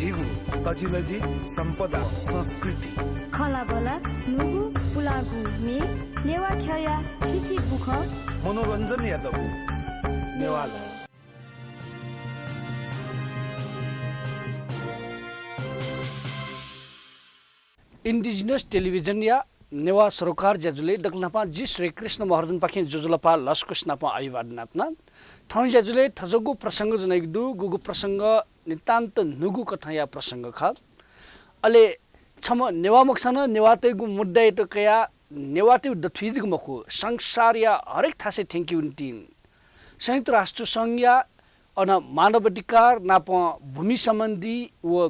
झिगु तजिलजी सम्पदा संस्कृति खला बला नुगु पुलागु ने नेवा खया थिथि बुख मनोरञ्जन यादव नेवाला इंडिजिनस टेलिभिजन या नेवा सरोकार ज्याजुले दक्लनापा जी श्री कृष्ण महार्जन पाखे जुजुलपा लस्कुस्नापा आयुवादनाथना ठाउँ ज्याजुले थजगु प्रसंग जनाइदु गुगु प्रसंग नितान्त नुगु कथाया प्रसंग ख अले छम नेवा मक्सन नेवातेगु मुद्दा एटकया नेवाते दथुइजगु मखु संसार या हरेक थासे थ्यांक यू टिन संयुक्त राष्ट्र संघ या अन मानवाधिकार नाप भूमि सम्बन्धी व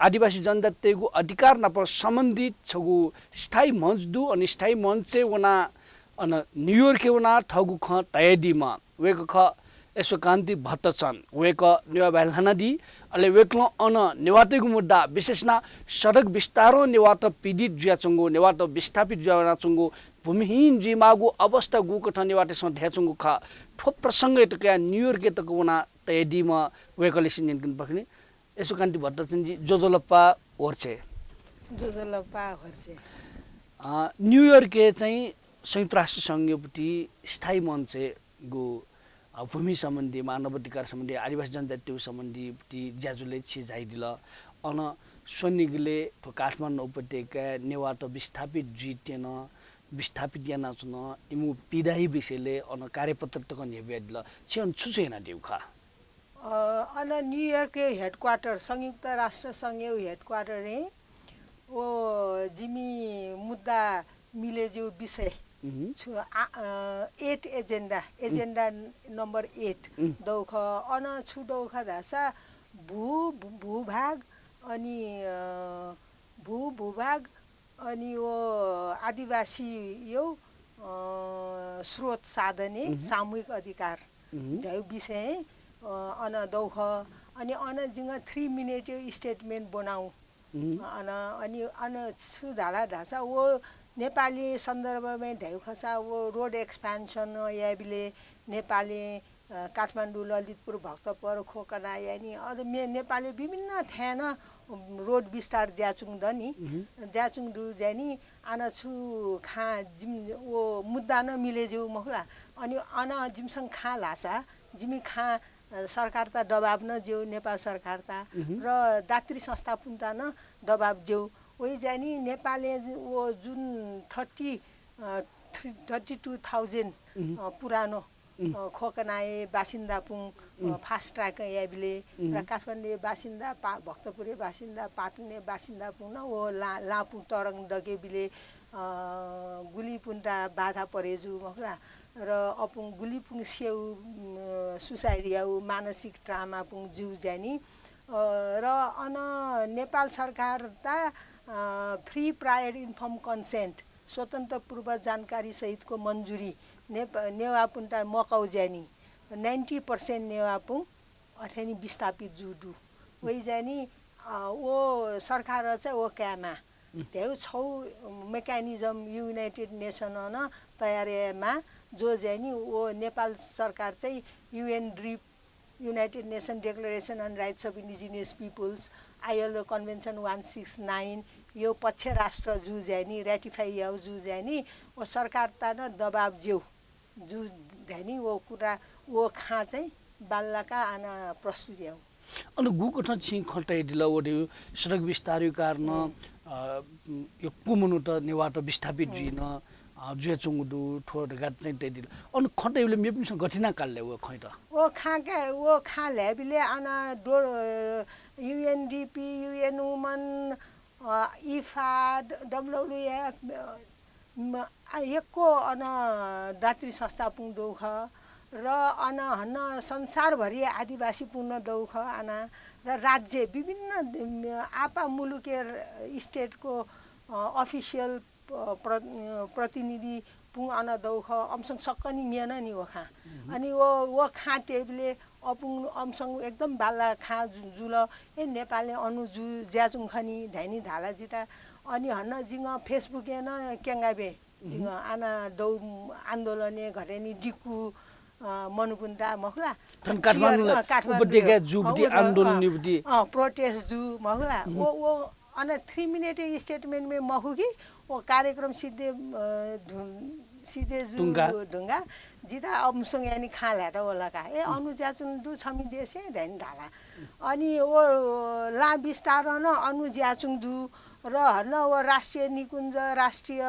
आदिवासी जनजातिको अधिकार नाप सम्बन्धित छगु स्थायी मञ्च दु अनि स्थायी मञ्च वना अन न्यूयॉर्क वना ठगु ख तयदीमा वेक ख यसो कान्ति भट्टचन वेक नेवा बालहनादी अले वेकलो अन नेवातेगु मुद्दा विशेषना सडक विस्तारो नेवात पीडित ज्याचंगु नेवात विस्थापित ज्याना चंगु भूमिहीन जिमागु अवस्था गु कथा नेवाते स ध्याचंगु ख ठो प्रसंग एतका न्यूयॉर्क एतको वना तयदीमा वेकले सिन्जन पखनी यसो कान्ति भट्टचन जी जोजोलप्पा ओर्छे न्यूयॉर्क चाहिँ संयुक्त राष्ट्र संघपट्टि स्थायी मञ्च गु भूमि सम्बन्धी मानवाधिकार सम्बन्धी आदिवासी जनजाति सम्बन्धी ज्याजुले छिजाइदिल अन स्वनिगले काठमाडौँ उपत्यका नेवात विस्थापित जितेन विस्थापित याना चुन इमु पिदाही विषयले अन कार्यपत्र तक नेवेदिल छिन छुछेना देउखा अन न्यूयॉर्क के हेडक्वार्टर संयुक्त राष्ट्र संघ हेडक्वार्टर है वो जिमी मुद्दा मिले जो विषय 8 एजेन्डा नम्बर 8 दौख अन छु दौख धासा भूभाग अनि वो आदिवासी यो स्रोत साधने सामूहिक अधिकार त्यो विषय अन दौख अनि अन जिङ 3 मिनट स्टेटमेन्ट बनाऊ अनि छु धाला धासा वो नेपाली सन्दर्भमा ढ्याउ खसा वो रोड एक्सपेन्सन याबिले नेपाली काठमाडौँ ललितपुर भक्तपुर खोकना यानी अझ नेपाली विभिन्न थ्यान रोड विस्तार ज्याचुङ दनी ज्याचुङ दु जानी आना छु खा जिम वो मुद्दा न मिले जो मखला अनि अन जिमसँग खा लासा जिमी खा सरकार ता दबाब न जो नेपाल सरकार ता र दात्री संस्था पुन्ता न दबाब जो वही जानी नेपालले वो जुन 32,000 पुरानो खोकनाए बासिन्दा पुङ फास्ट ट्र्याक याबिले र काठमाडौँ बासिन्दा भक्तपुरे बासिन्दा पाटने बासिन्दा पुङ न वो लापु तरङ डगेबिले गुलीपुन्टा बाधा परेजु मखला र अपुङ गुलीपुङ स्याउ सुसाइडियाउ मानसिक ट्रामा पुङ जु जानी र अन नेपाल सरकार ता फ्री प्रायर इन्फर्म कन्सेन्ट स्वतन्त्र पूर्व जानकारी सहितको मन्जुरी नेवापुन्टा मकाउ जानी 90% नेवापुङ अथेनी विस्थापित जुडु वही जानी वो सरकार चाहिँ वो क्यामा त्यो छौ मेकानिजम युनाइटेड नेसन न तयारीमा जो जानी वो नेपाल सरकार चाहिँ UN DRIP United Nation declaration on rights of indigenous peoples ILO convention 169 यो पक्ष राष्ट्र जु जानी रेटिफाई याउ जु जानी वो सरकार ता न दबाब ज्यू जु ध्यानी वो कुरा वो खा चाहिँ बाल्लाका आना प्रस्तुत याउ अनि गुको ठ छि खटाइ दिला ओडे सडक विस्तार कारण यो कुमुनु त नेवाट विस्थापित जिन जुया चुङदु ठोर गात चाहिँ त्यही दिल अनि खटाइले मेपिसँग गठिना कालले वो खै त वो खा ल्याबिले आना डो युएनडीपी युएन वुमन इफाड डब्ल्युएफ एकको अन दात्री संस्था पुङ दौख र अन हन्न संसारभरि आदिवासी पूर्ण दौख आना र राज्य विभिन्न आपा मुलुके स्टेटको अफिसियल प्रतिनिधि पुङ अन दौख अमसँग सक्कनी नियन नि वखा अनि वो खा टेबले अपुङ अमसँग एकदम बाला खा जुल ए नेपालले अनु जु ज्याचुङ खनी ढाइनी ढाला जिता अनि हन्न जिङ फेसबुक न केङ्गाबे जिङ आना दौ आन्दोलने घरेनी डिकु मनुपुन्टा मखला तन काठमाडौँ उपत्यका जुबदी आन्दोलन निबदी प्रोटेस्ट जू मखला वो अन 3 मिनट स्टेटमेंट में महु की वो कार्यक्रम सीधे जू ढुंगा जिता अमसंग यानी खा ल्याटा होला का ए अनुज्याचुन दु छमी देशे ढैन ढाला अनि वो ला विस्तार न अनुज्याचुङ दु र हर्न वो राष्ट्रिय निकुञ्ज राष्ट्रिय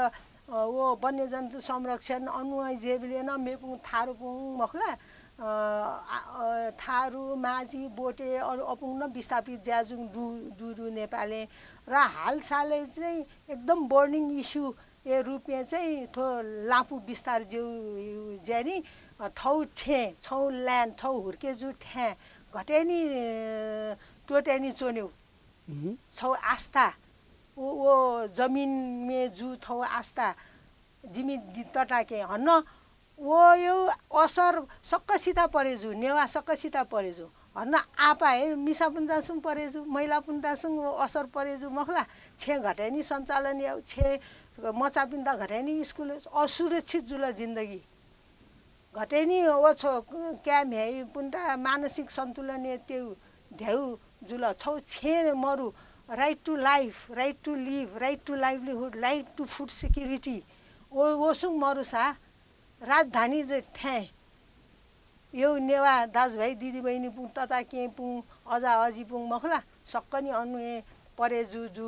वो वन्यजन्तु संरक्षण अनुय जेबिले न मेपुङ थारुपुङ मखला थारू माझी बोटे अपुङ न विस्थापित ज्याजुङ दुरु नेपाले र हालसालै चाहिँ एकदम बर्निङ इस्यु ए रूपमा चाहिँ थो लाफु विस्तार ज्यू ज्यानी ठौ छौ ल्यान्ड ठौ हुर्के जु ठ्या घटेनी टोट्यानी चोन्यौ छौ आस्था वो जमिन में जु थौ आस्था जिमी तटाके हन्न वो यो असर सक्कसिता परेजु नेवा सक्कसिता परेजु हन्न आपा है मिसा पुन्दासुङ परेजु महिला पुन्दासुङ असर परेजु मखला छे घटेनी सञ्चालन या छे मचा पिन्दा घटेनी स्कुल असुरक्षित जुल जिन्दगी घटेनी ओ छ क्या भ्याइ पुन्टा मानसिक सन्तुलन त्यो ध्याउ जुल छौ छे मरु right to life right to live right to livelihood right to food security ओ सुङ मरुसा राजधानी चाहिँ ठ्याँ यो नेवा दाजुभाइ दिदीबहिनी पुङ तता के पुङ अजा अजी पुङ मखला सक्कनी अनुए परेजु जु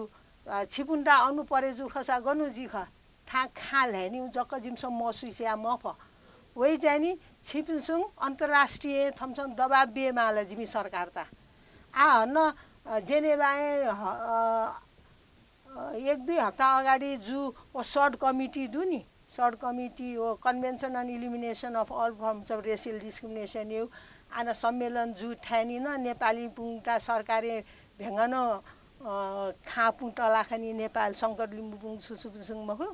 छिपुन्डा अनु परेजु खसा गनु जी ख था खा ल्यानी जक्क जिमसम मसुइस्या मफ वही जानी छिपिसुङ अन्तर्राष्ट्रिय थमसम दबाब बेमाला जिमी सरकार ता आ हन्न जेनेभाए 1-2 हप्ता अगाडि जु ओ short committee to the third committee हो convention on elimination of all forms of racial discrimination यो आना सम्मेलन जु ठानी न नेपाली पुङटा सरकारे भेङ्गन खा पुङ टलाखनी नेपाल शङ्कर लिम्बु पुङ सुसुपुङ मखु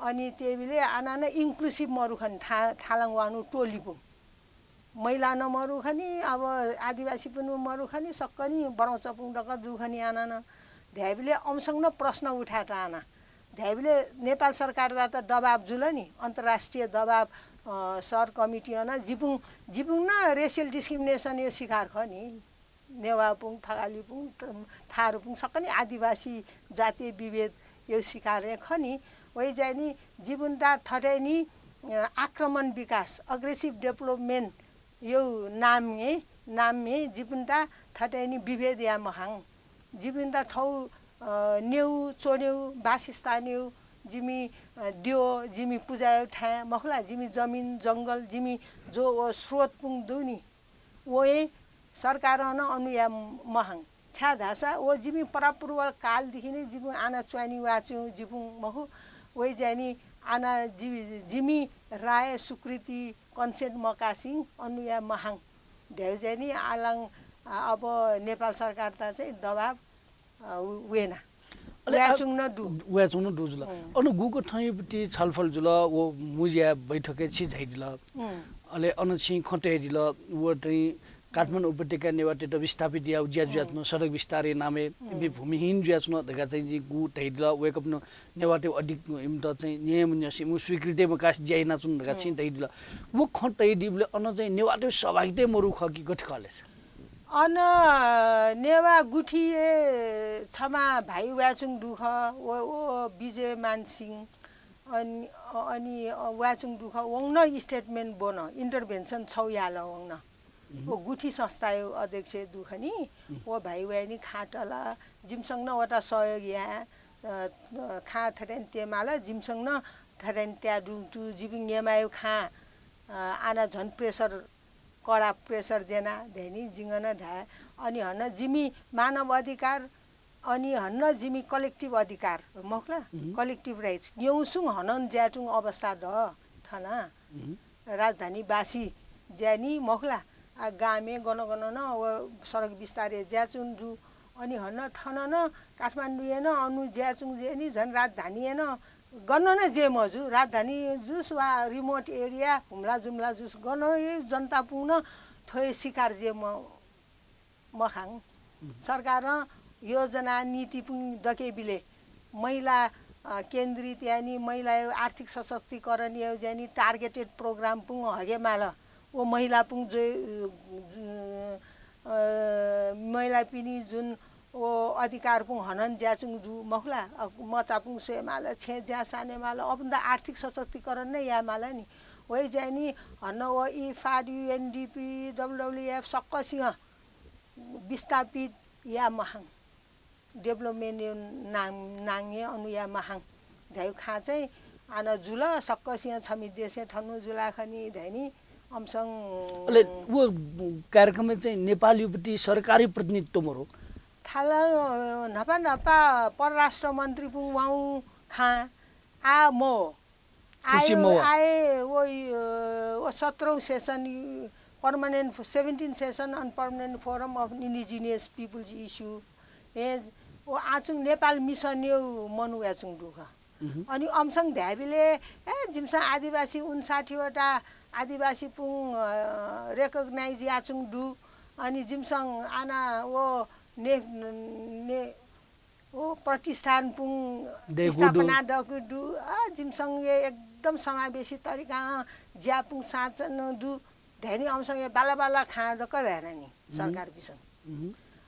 अनि त्यहीले आना न इन्क्लुसिभ मरुखनी थालङ वानु टोली पुङ महिला न मरुखनी अब आदिवासी पनि मरुखनी सक्कनी बराउँच पुङ डक दुखनी आना न ध्याबिले अमसँग न प्रश्न उठाटा आना ध्याबिले नेपाल सरकार त दबाब जुल नि अन्तर्राष्ट्रिय दबाब सर कमिटी न जिपुङ न रेसियल डिस्क्रिमिनेसन यो शिकार ख नि नेवा पुङ थगाली पुङ थारू पुङ सक्कनी आदिवासी जातीय विभेद यो शिकार ख नि वही चाहिँ नि जीवनटा ठटैनी आक्रमण विकास अग्रेसिभ डेभलपमेन्ट यो नाम जीवनटा ठटैनी विभेद या महाङ जीवनटा ठौ नेउ चोन्यौ वासस्थान्यौ जिमी दियो जिमी पूजायो ठ्या मखला जिमी जमिन जङ्गल जिमी जो स्रोत पुङ दुनी ओए सरकार न अनुया महाङ छा धासा ओ जिमी परापूर्व कालदेखि नै जिबु आना च्वानी वाचु जिबु महु वही जानी आना जिमी राय सुकृति कन्सेन्ट मकासिङ अनुया महाङ ध्याउ जानी आलाङ अब नेपाल सरकार त चाहिँ दबाब वेना व्याचुङ न दु जुल अनु गुको ठैपटी छलफल जुल वो मुजिया बैठके छि झाइदिल अले अनछि खटे दिल वो चाहिँ काठमाडौँ उपत्यका नेवाटेट विस्थापित या ज्याजुयात्न सडक विस्तारे नामे भूमिहीन ज्याच्न दगा चाहिँ जी गु तैदिल वेकअप न नेवाटे अधिक इमत चाहिँ नियम न्यसि मु स्वीकृति म कास ज्याइना चुन दगा चाहिँ तैदिल वो खटै दिबले अन चाहिँ नेवाटे सहभागिता मरु खकी गठ कलेस अन नेवा गुठी क्षमा भाइ व्याचुङ दुख ओ विजय मानसिंह अनि व्याचुङ दुख वङ न स्टेटमेन्ट बोन इन्टरभेन्सन छौ याल वङ न ओ गुठी संस्था अध्यक्ष दुखनी ओ भाइ व्यानी खाटला जिमसँग न वटा सहयोग या खा थरेन तेमाला जिमसँग न थरेन त्या डु जिबिङ यमायो खा आना झन प्रेसर कडा प्रेसर जेना धेनी जिङ्गन ढा अनि हन्न जिमी मानव अधिकार अनि हन्न जिमी कलेक्टिभ अधिकार मखला कलेक्टिभ राइट्स न्यौसुङ हनन ज्याटुङ अवस्था द थना राजधानीवासी ज्यानी मखला गामे गन न सडक विस्तारे ज्याचुङ जु अनि हन्न थन न काठमाडौँ न अनु ज्याचुङ जेनी झन् राजधानी न गन न जे मजु राजधानी जुस वा remote area Humla Jumla juice gun यो जनता पुग्न थोय शिकार जे मखाङ सरकार योजना नीति पुङ डके बिले महिला केन्द्रित यानी महिला आर्थिक सशक्तिकरण यो जानी टार्गेटेड प्रोग्राम पुङ हगे माल वो महिला पुङ जो महिला पिनी जुन वो अधिकार पुङ हनन ज्याचुङ जु मखला मचा पुङ सोए माला छे ज्या साने माला अपन त आर्थिक सशक्तिकरण नै या माला नि वही जानी हन वो इफाड युएनडीपी डब्ल्युडब्ल्युएफ सक्कसिंह विस्थापित या महाङ डेभलपमेन्ट नाङ्गे अनु या महाङ धाइ खा चाहिँ आना जुल सक्कसिंह छमि देशे ठन्नु जुला खनि धैनी अमसङ अले वो कार्यक्रममा चाहिँ नेपाल युपट्टि सरकारी प्रतिनिधित्व मरो थाला नपा नपा परराष्ट्र मन्त्री पुङ वाउ खा आ मो आए वो 17औं session permanent 17 session on permanent forum of indigenous peoples issue ए वो आचुङ नेपाल मिसन यो मनु याचुङ दुख अनि अमसङ ध्याबिले जिमसा आदिवासी 59 वटा आदिवासी पुङ रेकग्नाइज याचुङ दु अनि जिमसङ आना वो वो प्रतिष्ठान पुङ स्थापना दु जिमसङ एकदम समावेशी तरिका ज्यापुङ साचन दु धेरै अमसँग बाला बाला खा द कदैन नि सरकार बिसन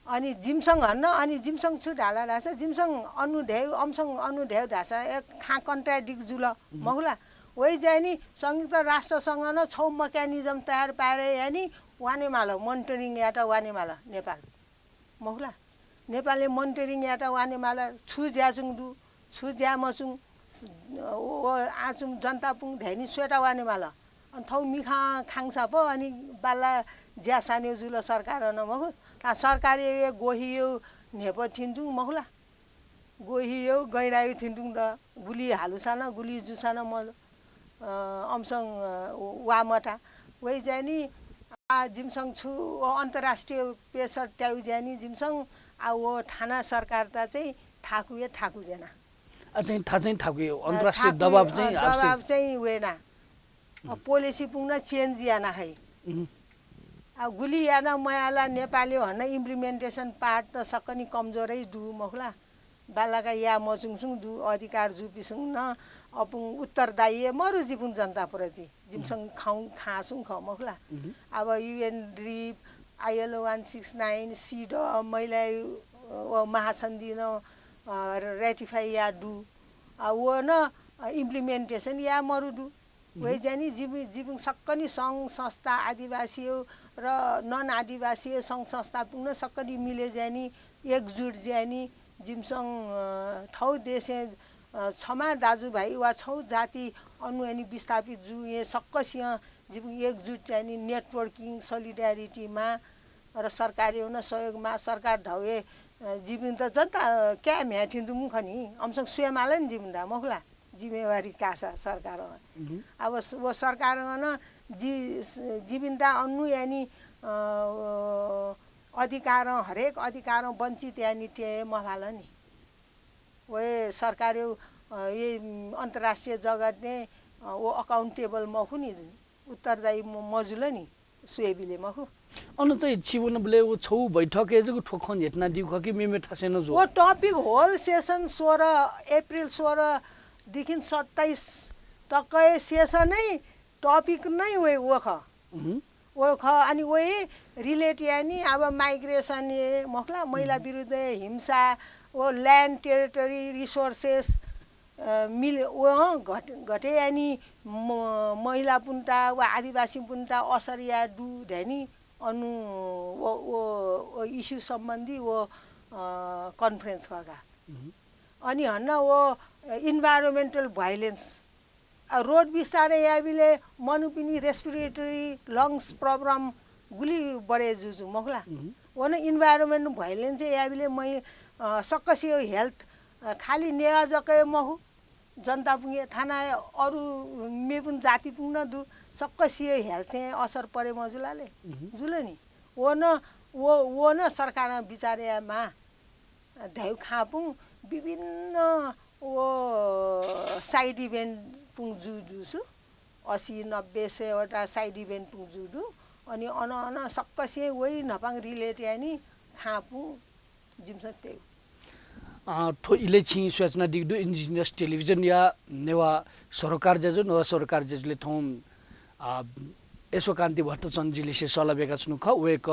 अनि जिमसङ हन्न अनि जिमसङ छु ढाला ढासा जिमसङ अनुधेव अमसङ अनुधेव ढासा एक खा कन्ट्राडिक्ट जुल महुला वही जाय नि संयुक्त राष्ट्रसँग न छौ मेकानिजम तयार पारे यानी वाने माल मोनिटरिङ याटा वाने माल नेपाल महुला नेपालले मोनिटरिङ याटा वाने माल छु ज्याजुङ दु छु ज्या मचुङ ओ आचुङ जनता पुङ धैनी स्वेटा वाने माल अनि थौ मिखा खाङसा पो अनि बाला ज्या सान्यो जुल सरकार न मखु ता सरकारी गोहियो नेप थिन्दु मखुला गोहियो गैरायो थिन्दु द गुली हालुसान गुली जुसान म अमसङ वामटा वही जानी आ जिमसङ छु अन्तर्राष्ट्रिय पेसर ट्याउ जानी जिमसङ आ वो थाना सरकार ता चाहिँ ठाकु जेना चाहिँ थाहा चाहिँ ठाकु अन्तर्राष्ट्रिय दबाब चाहिँ वेना पोलिसी पुग्न चेन्ज याना है आ गुली याना मयाला नेपाली हन इम्प्लिमेन्टेसन पार्ट त सकनी कमजोरै दु मखला बालाका या मचुङसुङ दु अधिकार जुपिसुङ न अपुङ उत्तरदायी मरु जिपुङ जनता प्रति जिमसङ खाउ खासुङ ख मखला अब युएन ड्रिप ILO 169 सीड महिला महासन्धि न रेटिफाई या दु वो न इम्प्लिमेन्टेसन या मरु दु वही जानी जिपुङ सक्कनी सङ्घ संस्था आदिवासी र नन आदिवासी सङ्घ संस्था पुग्न सक्कनी मिले जानी एकजुट जानी जिमसङ ठौ देशे छमा दाजुभाइ वा छौ जाति अनुयानी विस्थापित जु ये सक्कसिंह जिपुङ एकजुट जानी नेटवर्किङ सोलिडारिटीमा र सरकारी हुन सहयोगमा सरकार ढौए जिबिन त जनता क्या म्याथिन्दु मुखनी अमसङ सुयमाला नि जिबिन्दा मखला जिम्मेवारी कासा सरकार अब वो सरकार न जिबिन्दा अन्नु यानी अधिकार हरेक अधिकार वञ्चित यानी टे मफाला नि वे सरकार ये अन्तर्राष्ट्रिय जगत ने वो अकाउन्टेबल मखु नि उत्तरदायी मजुल नि सुएबिले मखु अनु चाहिँ छिबुन बले वो छौ बैठक एजको ठोखन हेटना दिउ खकि मेमे ठसेन जो वो टपिक होल सेसन 16 अप्रिल 16 देखि 27 तकै सेसनै टपिक नै वो ख अनि वे रिलेट यानी अब माइग्रेसन मखला महिला विरुद्ध हिंसा वो ल्यान्ड टेरिटरी रिसोर्सेस मिल वो घटे यानी महिला पुन्टा वा आदिवासी पुन्टा असर या दु धनी अनु वो इस्यु सम्बन्धी वो कन्फरेन्स खगा अनि हन्न वो इन्भाइरोमेन्टल भाइलेन्स रोड बिस्तारै याबिले मनुपिनी रेस्पिरेटरी लङ्स प्रब्लम गुली बढे जुजु मखला वो न इन्भाइरोमेन्ट भाइलेन्स याबिले मै सक्कसियो हेल्थ खाली नेवा जकै महु जनता पुगे थाना अरु मेपुन जाति पुग्न दु सक्कसियो हेल्थ असर परे मजुलाले जुल नि वो न सरकार विचारेमा धैउ खापुङ विभिन्न वो साइड इभेन्ट पुङ जुसु 80-90 वटा साइड इभेन्ट पुङ जुदु अनि अन सक्कसिए वही नपाङ रिलेट यानी खापु जिमस ते ठो इलेछि सूचना दिगदु इन्डिजिनियस टेलिभिजन या नेवा सरकार जजु नेवा सरकार जजुले थौम यसो कान्ति भट्टचन्दजीले से सलबेका छन् ख वेक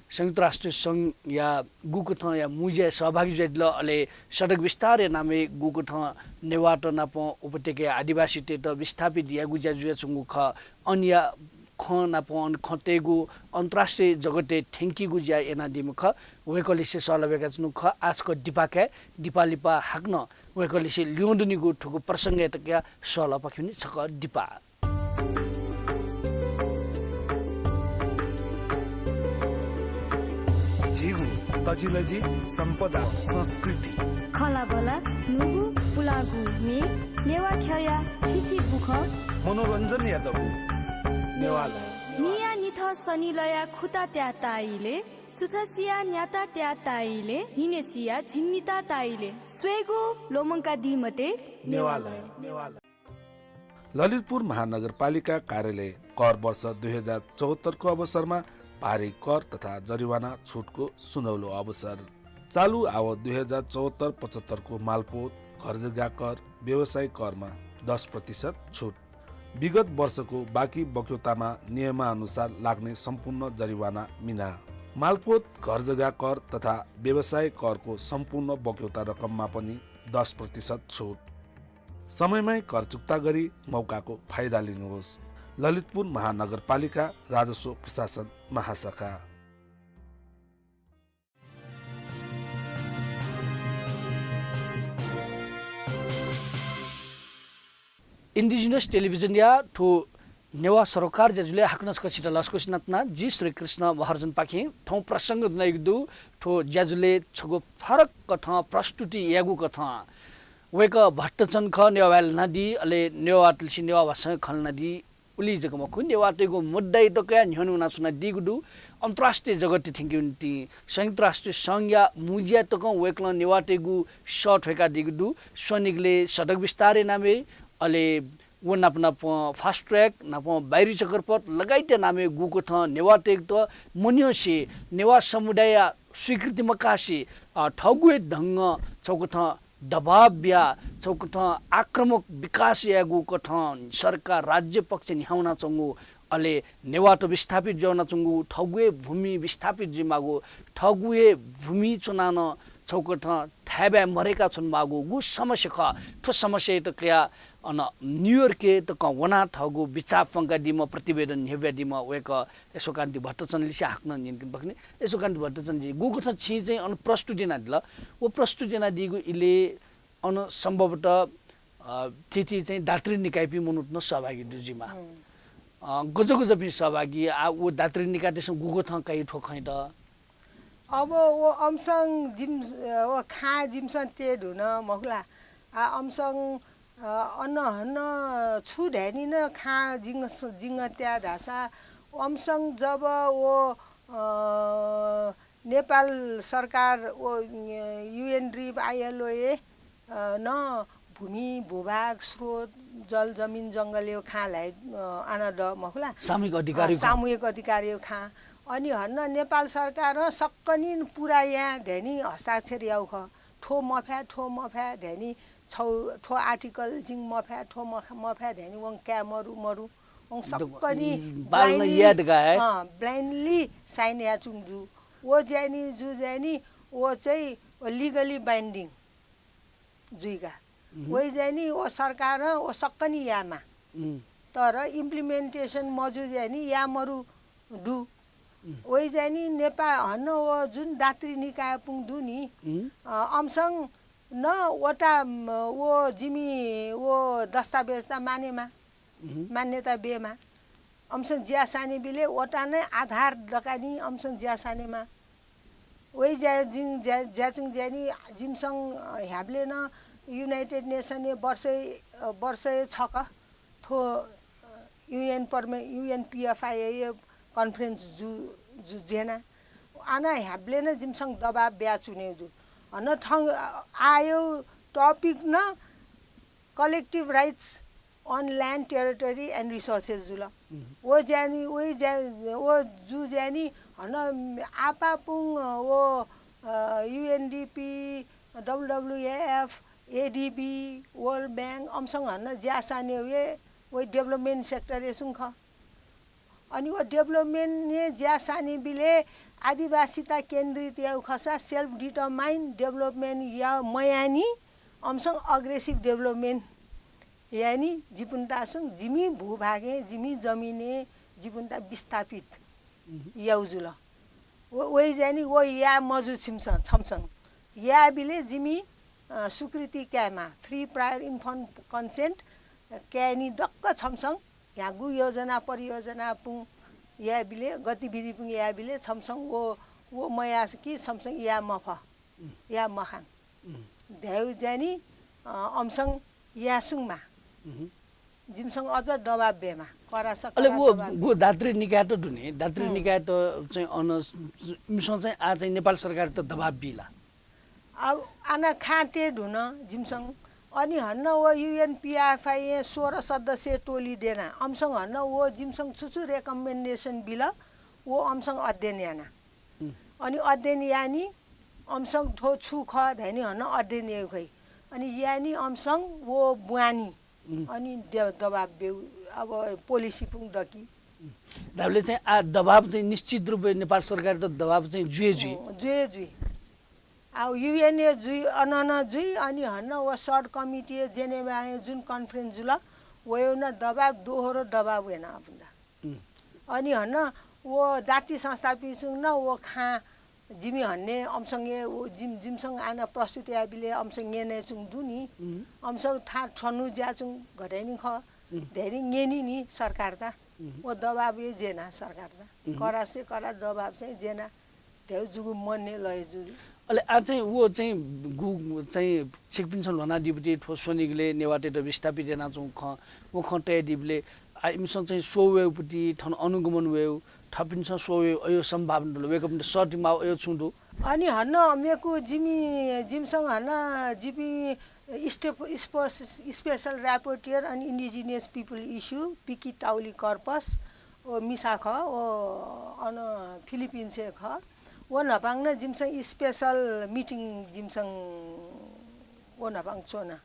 संयुक्त राष्ट्र संघ या गुको थ या मुजे सहभागी जैदल अले सडक विस्तार नामे गुको थ नेवाट नाप उपत्यका आदिवासी टेट विस्थापित या गुजा जुया चुंगु ख अन्य ख नाप खतेगु अन्तर्राष्ट्रिय जगते ठेंकी गुजा एना दिमुख वेकले से सलबेका छन् ख आजको दिपाके दिपालिपा हाक्न वेकले से ल्योन्दुनिगु ठुगु प्रसंग तका सल पखिनि छक दिपा झिगु तजिलजी सम्पदा संस्कृति खलाबला नुगु पुलागु ने नेवा खया थिथि बुख मनोरञ्जन यादव नेवाला निया निथ सनिलया खुता त्या ताइले सुथसिया न्याता त्या ताइले निनेसिया झिन्निता ताइले स्वेगु लोमंका दिमते नेवाला ललितपुर महानगरपालिका कार्यालय कर वर्ष 2074 को अवसरमा भारी कर तथा जरिवाना छुटको सुनौलो अवसर चालू आवत 2074-75 को मालपोत घरजग्गा कर व्यवसाय करमा 10% छुट विगत वर्षको बाँकी बक्यौतामा नियमानुसार लाग्ने सम्पूर्ण जरिवाना मिना मालपोत घरजग्गा कर तथा व्यवसाय करको सम्पूर्ण बक्यौता रकममा पनि 10% छुट समयमै कर चुक्ता गरी मौकाको फाइदा लिनुहोस् ललितपुर महानगरपालिका राजस्व प्रशासन महाशाखा इन्डिजिनस टेलिभिजन या ठो नेवा सरोकार जजुले हाक्नस कछिट लस्को सिनातना जी श्री कृष्ण महार्जन पाखि थौ प्रसंग जुनाइदु ठो ज्याजुले छगो फरक कथा प्रस्तुति यागु कथा वेक भट्टचन ख नेवाल नदी अले नेवा तुलसी नेवा भाषा खल नदी उली जगमा खु नेवा तेगो मुद्दा टका न्हनु नाचुना दिगुडु अन्तर्राष्ट्रिय जगत थिंकिउन्टी संयुक्त राष्ट्र संघ या मुजिया टक वेकल नेवा तेगु शट होका दिगुडु सनिगले सडक विस्तारे नामे अले वो नाप फास्ट ट्रैक नाप बाहिरी चक्करपथ लगाइते नामे गुको थ नेवा टेक त मुन्योसे नेवा समुदाय स्वीकृति मकासे ठगुए ढंग चौक थ दबाव्या चौक थ आक्रमक विकास यागु कथन सरकार राज्य पक्ष निहाउना चंगु अले नेवा त विस्थापित जौना चंगु ठगुए भूमि विस्थापित जिमागु ठगुए भूमि चुनान चौक थ थाबे मरेका छन् मागु गु समस्या ख ठो समस्या त क्रिया अन न्यूयॉर्क के त वना थगु विचार पंगा दिम प्रतिवेदन हेव्या दिम वेक यसो कान्ति भट्टचन लिसे हाक्न निन बक्ने यसो कान्ति भट्टचन जी गुको थ छि चाहिँ अन प्रस्तुति ना दिल ओ प्रस्तुति ना दिगु इले अन सम्भवतः तिथि चाहिँ दात्री निकायपि मनुत्न सहभागी दुजिमा गजगज पनि सहभागी आ ओ दात्री निकायसँग गुको थ काई ठोखै त अब वो अमसङ जिम वो खा जिमसन तेड हुन मखला आ अमसङ अन्न हन्न छु ढ्यानी न खा जिङ त्या ढासा अमसङ जब वो नेपाल सरकार वो युएन ड्रिप आइएलओए न भूमि भूभाग स्रोत जल जमिन जङ्गल यो खालाई आनन्द मखला सामूहिक अधिकारी खा अनि हन्न नेपाल सरकार सक्कनी पुरा यहाँ ढेनी हस्ताक्षर याउख ठो मफ्या ढेनी छौ ठो आर्टिकल जिङ मफ्या ठो मफ्या ढेनी वङ क्या मरु वङ सक्कनी ब्लाइन्डली साइन या चुङजु वो ज्यानी जु ज्यानी वो चाहिँ लिगली बाइन्डिङ जुइगा वही ज्यानी वो सरकार वो सक्कनी यामा तर इम्प्लिमेन्टेसन मजु ज्यानी या मरु डु वही जानी नेपाल हन्न वो जुन दात्री निकाय पुङदु नि अमसङ न वटा वो जिमी वो दस्तावेजता मानेमा मान्यता बेमा अमसङ ज्यासाने बिले वटा नै आधार डकानी अमसङ ज्यासानेमा वही ज्याचुङ ज्यानी जिमसङ ह्याब्ले न युनाइटेड नेसन वर्ष छक थो युएन पीएफआई कन्फरेन्स जु जेना आना ह्याब्ले न जिमसँग दबाब ब्या चुने जु हन ठङ आयो टपिक न collective rights on land territory and resources जुल वो ज्यानी वो जु ज्यानी हन आपापुङ वो UNDP WWF ADB world bank अमसँग हन ज्यासाने वो डेभलपमेन्ट सेक्टर यसुङ ख अनि वो डेभलपमेन्ट ने ज्यासानी बिले आदिवासिता केन्द्रित या खसा सेल्फ डिटरमाइन डेभलपमेन्ट या मयानी अमसङ अग्रेसिभ डेभलपमेन्ट यानी जिपुन्टासङ जिमी भूभागे जिमी जमिने जिपुन्टा विस्थापित याउजुल वही जानी वो या मजु छमसङ या बिले जिमी स्वीकृति क्यामा free prior inform consent Kayani डक्क छमसङ यहाँ गु योजना परियोजना पुङ या बिले गतिविधि पुङ या बिले छमसङ वो मया कि छमसङ या मफ या मखाङ ध्याउ जानी अमसङ यासुङमा जिमसँग अझ दबाब बेमा करास अले वो दात्री निकाय त दुने दात्री निकाय त चाहिँ मिसँग चाहिँ आज चाहिँ नेपाल सरकार त दबाब बिला अब आना खाटे ढुन जिमसँग अनि हन्न वो UNPFI 16 सदस्य टोली देना अमसँग हन्न वो जिमसँग छुछु रेकमेन्डेसन बिल वो अमसँग अध्ययन याना अनि अध्ययन यानी अमसँग ठो छु ख धैनी हन्न अध्ययन यौ खै अनि यानी अमसँग वो बुवानी अनि दबाब बेउ अब पोलिसी पुङ डकी दाबले चाहिँ आ दबाब चाहिँ निश्चित रूपले नेपाल सरकार त दबाब चाहिँ जुए अब युएनए जुई अनन जुई अनि हन्न वो सर्ट कमिटी जेनेभा जुन कन्फरेन्स जुल वो न दबाब दोहोरो दबाब होइन आपुन्दा अनि हन्न वो जाति संस्थापिसुङ न वो खा जिमी हन्ने अमसँगे वो जिमसँग आना प्रस्तुति आबिले अमसँगे ने चुङ दुनी अमसँग था छनु ज्याचुङ घटाइनि ख धेरै गेनी नि सरकार त वो दबाब ये जेना सरकार त करासे करा दबाब चाहिँ जेना त्यो जुगु मन्ने लय जुरी अले आ चाहिँ वो चाहिँ गु चाहिँ छिकपिन्छ लना डिबुटी ठोसनिगले नेवाटे त विस्थापित जना चुङ ख वो खटे डिबले आ इमसँग चाहिँ सोवेपटी थन अनुगमन वेउ थपिन्छ सोवे अयो सम्भावना वेकअप सर्टिमा अयो छुंडु अनि हन्न मेको जिमसँग हन्न जिपी special rapporteur on indigenous people issue पिकी टाउली कर्पस ओ मिसा ख ओ अन फिलिपिन्स ख वो नपाङ न जिमसँग स्पेशल मिटिङ जिमसँग वो नपाङ चोना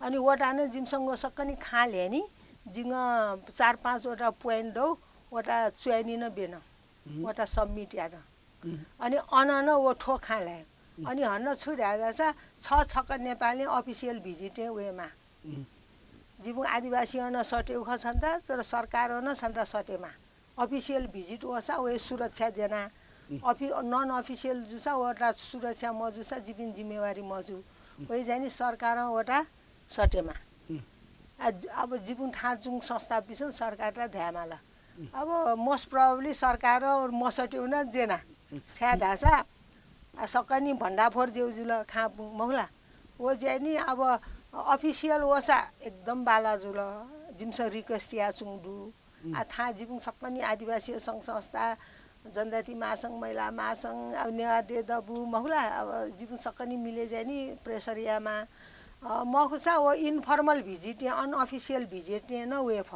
अनि वटा न जिमसँग सक्कनी खा ल्यानी जिङ 4-5 वटा पोइन्ट दौ वटा चुयानी न बेन वटा सबमिट यार अनि अनन वो ठो खा ल्यायो अनि हन्न छुड्यादा छ नेपाली अफिसियल भिजिट वेमा जिबु आदिवासी न सटेउ ख छन् त तर सरकार न छन् त सटेमा अफिसियल भिजिट वसा वे सुरक्षा जना नन अफिसियल जुसा वटा सुरक्षा मजुसा जिबिन जिम्मेवारी मजु वही जानी सरकार वटा सटेमा अब जिबुन थाजुङ संस्था पिसु सरकार र ध्यामाला अब मोस्ट प्रोबब्ली सरकार मसटेउ न जेना छ्या ढासा सकनी भण्डाफोर जेउजुल खापु मौला वो जानी अब अफिसियल वसा एकदम बाला जुल जिमस रिक्वेस्ट या चुङडु आ था जिबुङ सकनी आदिवासी संघ संस्था जनजाति महासंघ महिला महासंघ अब नेवा दे दबु मौला अब जिबुङ सकनी मिले जानी प्रेसरियामा मखुसा वो इन्फर्मल भिजिट अनअफिसियल भिजिट न वेफ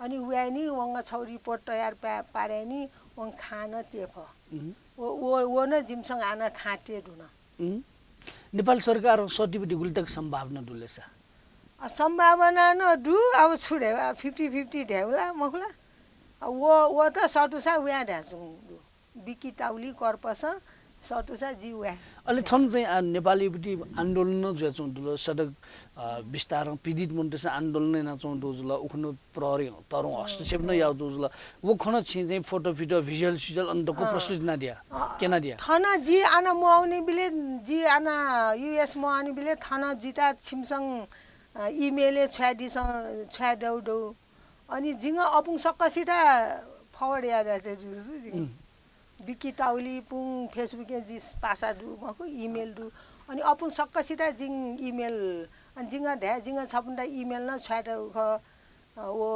अनि वेनी वंग छौ रिपोर्ट तयार पारेनी वंग खान तेफ वो न जिमसँग आना खाटे ढुन नेपाल सरकार सर्टिफिकेट गुल्तक सम्भावना दुलेसा सम्भावना न दु अब छुडे 50-50 ढ्याउला मखुला वो त सटुसा व्या ढ्यासु बिकी टाउली कर्पस सटुसा जिवा अले छन् चाहिँ नेपालीपट्टि आन्दोलन जुएछौँ दुलो सडक विस्तार पीडित मुन्टेस आन्दोलन न चौँ दुजुल उखनु प्रहरी तरौं हस्तक्षेप न याउ दुजुल वो खन छि चाहिँ फोटो भिडियो भिजुअल सिजल अन्तको प्रस्तुति न दिया केना दिया थाना जी आना मुआउने बिले जी आना यूएस मुआउने बिले थाना जिता छिमसङ इमेलले छ्याडौ अनि जिङ अपुङ सक्कसिता फरवर्ड या बेटे बिकी टाउली पुङ फेसबुक जी पासा दु मको इमेल दु अनि अपुङ सक्कसिता जिङ इमेल अनि जिङ ध्या जिङ छपुन्डा इमेल न छ्याडौ ख वो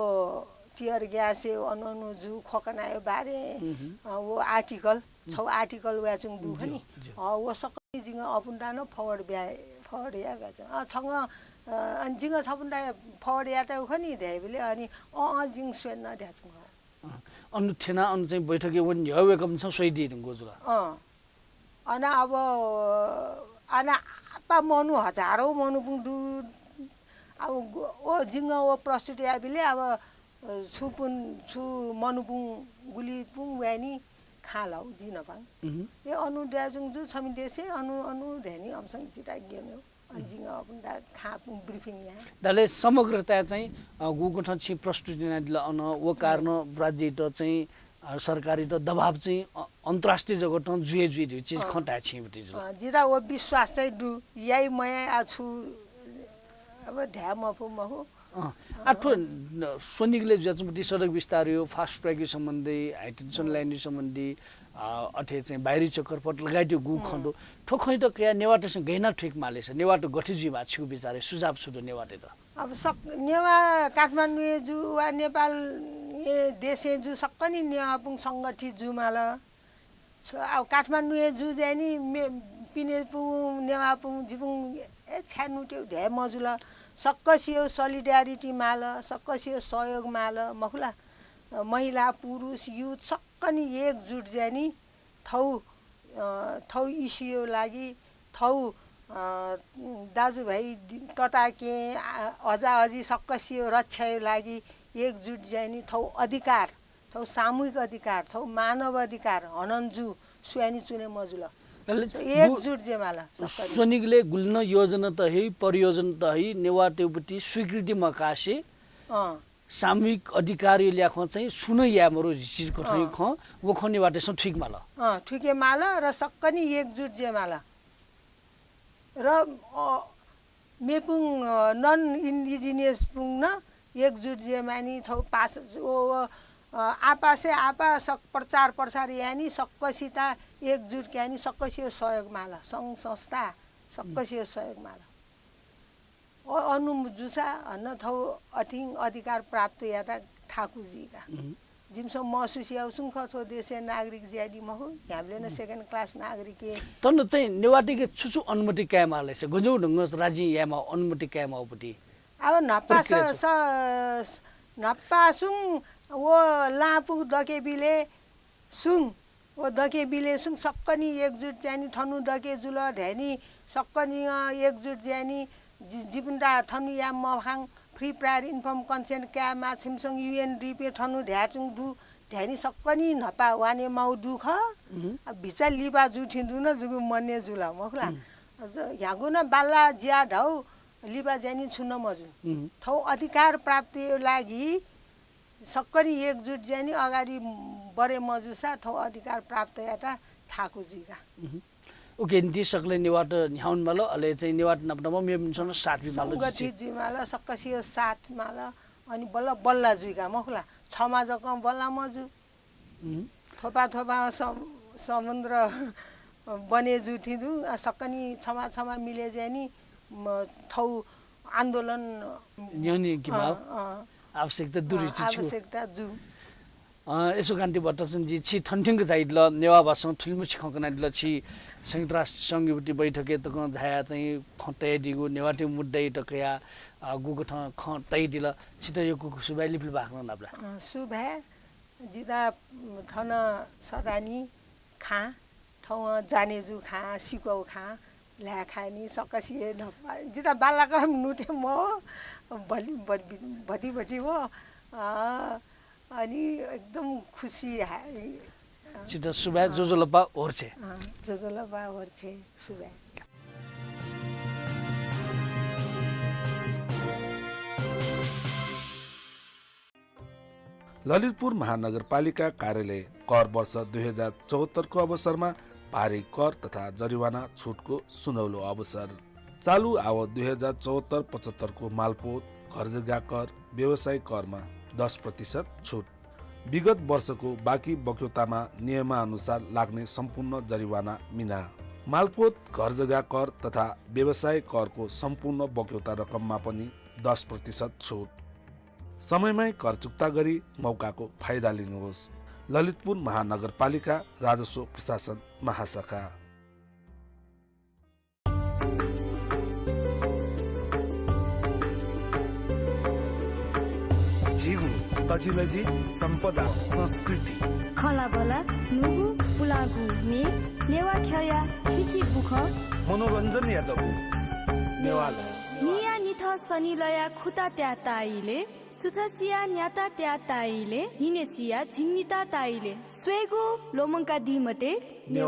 टियर ग्यास अनु जु खकनायो बारे वो आर्टिकल छौ आर्टिकल व्याचुङ दु खनि वो सक्कि जिङ अपुन्डा न फरवर्ड या बेच छङ अनि जिङ छपुन्डा फरवर्ड या त खनि ध्याबिले अनि जिङ स्वेन न ध्याचुङ अनु थेना अनु चाहिँ बैठके वन यवेकम छ सोइदि गोजुला अना अब अना पा मनु हजारौं मनु पुङ दु अब ओ जिङ ओ प्रस्तुति आबिले अब छुपुन छु मनुपुङ गुलिपुङ व्यानी खालाउ जिनपाङ ए अनु ड्याजुङ जु छमि देशे अनु धेनी अमसङ जिता गेन्यो अन्जिङ अपन दा खापुङ ब्रिफिङ या दाले समग्रता चाहिँ गुगुठ छि प्रस्तुति न दिल अन वो कारण राज्य त चाहिँ सरकारी त दबाब चाहिँ अन्तर्राष्ट्रिय जगत जुए चीज खटा छि बति जिता वो विश्वास चाहिँ दु याइ मया आछु अब ध्या मफु आठो सोनिकले जचमति सडक विस्तार यो फास्ट ट्र्याक सम्बन्धी हाइटेन्सन लाइन सम्बन्धी अथे चाहिँ बाहिरी चक्करपट लगाइदियो गु खण्डो ठोखै त क्रिया नेवाटेसँग गैना ठिक मालेछ नेवाटो गठिजुमा छु बिचारे सुझाव सुदो नेवाटे त अब नेवा काठमाडौँ जु वा नेपाल देशे जु सक्कनी नेवापुङ संगठित जुमाल अब काठमाडौँ जु जानी पिनेपुङ नेवापुङ जिपुङ छ्यानुट्यो ढ्या मजुल सक्कसियो सोलिडारिटी माल सक्कसियो सहयोग माल मखुला महिला पुरुष युथ सक्कनी एकजुट जानी थौ इसियो लागि थौ दाजुभाइ तताके अझी सक्कसियो रक्षाको लागि एकजुट जानी थौ अधिकार थौ सामूहिक अधिकार थौ मानव अधिकार हनन्जु सुयानी चुने मजुल एकजुट जेमाला सोनिकले गुल्न योजना त है परियोजना त है नेवाटेपट्टि स्वीकृति मकासे सामूहिक अधिकारी ल्याख चाहिँ सुन या मरो चीज को ठै ख वो खने बाटे सं ठीक माला ठिके माला र सक्कनी एकजुट जेमाला र मेपुङ नन इन्डिजिनियस पुङ न एकजुट जेमानी थौ पास आपासे आपा सक प्रचार यानी सक्कसिता एकजुट क्यानी सक्कसियो सहयोग माला सङ्घ संस्था सक्कसियो सहयोग माला अनुजुसा हन्न थौ अथिङ अधिकार प्राप्त याता ठाकुजीका जिमसो महसुस याउसुङ खथो देशे नागरिक ज्यादी महु हामीले न सेकेन्ड क्लास नागरिक तन चाहिँ नेवाटीके छुछु अनुमति काय मालेछ गजौ ढंग राज्य यामा अनुमति काय माउपटी अब नपासुङ वो लापु दके बिले सुङ वो दके बिले सुङ सक्कनी एकजुट ज्यानी थनु दके जुल ढ्यानी सक्कनी एकजुट ज्यानी जिपुन्डा थनु या मखाङ फ्री प्रायर इन्फर्म कन्सेन्ट क्या मा छिमसङ युएनडीपी थनु ढ्याचुङ दु ढ्यानी सक्कनी नपा वाने माउ दुख अब भिचा लिपा जुठिन्दु न जुगु मन्ने जुला मखला यागु न बाल्ला ज्या ढौ लिपा ज्यानी छुन्न मजु थौ अधिकार प्राप्ति लागि सक्कनी एकजुट ज्यानी अगाडि बढे मजुसा थौ अधिकार प्राप्त याता ठाकुजीका ओके निति सकले नेवाट न्याउन मालो अले चाहिँ नेवाट नपनम मेमसन साथ बिमालो गति जिमाला सक्कसियो साथ माला अनि बल्ल बल्ला जुइका मखला छमा जक बल्ला मजु थोपा समुद्र बने जुथिदु सक्कनी छमा मिले ज्यानी थौ आन्दोलन न्याउनी किमा आवश्यकता दूरी छु आवश्यकता जु यसो कान्ति भट्टचन जी छि थन्थिङ जाइदल नेवा भाषा ठुलमु छिखकना दिल छि संयुक्त राष्ट्र संघयुति बैठके त झाया चाहिँ खतै दिगु नेवाटी मुद्दै टकया गुगु थ खतै दिल छित यो कुकु सुबाइ लिफिल भाग्न नब्ला सुभा जिता थन सदानी खा ठौ जाने जु खा सिकौ खा ल्या खानी सकसिए न जिता बालाका नुटे म भटी हो अनि एकदम खुसी छिट सुबा जोजोलपा ओर्छे सुबा ललितपुर महानगरपालिका कार्यालय कर वर्ष 2074 को अवसरमा भारी कर तथा जरिवाना छुटको सुनौलो अवसर चालू आव 2074-75 को मालपोत घर जग्गा कर व्यवसाय करमा 10% छुट विगत वर्षको बाँकी बक्यौतामा नियमानुसार लाग्ने सम्पूर्ण जरिवाना मिना मालपोत घर जग्गा कर तथा व्यवसाय करको सम्पूर्ण बक्यौता रकममा पनि 10% छुट समयमै कर चुक्ता गरी मौकाको फाइदा लिनुहोस् ललितपुर महानगरपालिका राजस्व प्रशासन महाशाखा जीगु तजिलजी सम्पदा संस्कृति खलाबला नुगु पुलागु ने नेवा खया ठिकी बुख मनोरञ्जन यादव नेवाला निया निथ सनिलया खुता त्या ताइले सुथसिया न्याता त्या ताइले हिनेसिया झिन्निता ताइले स्वेगो लोमङ्का दिमते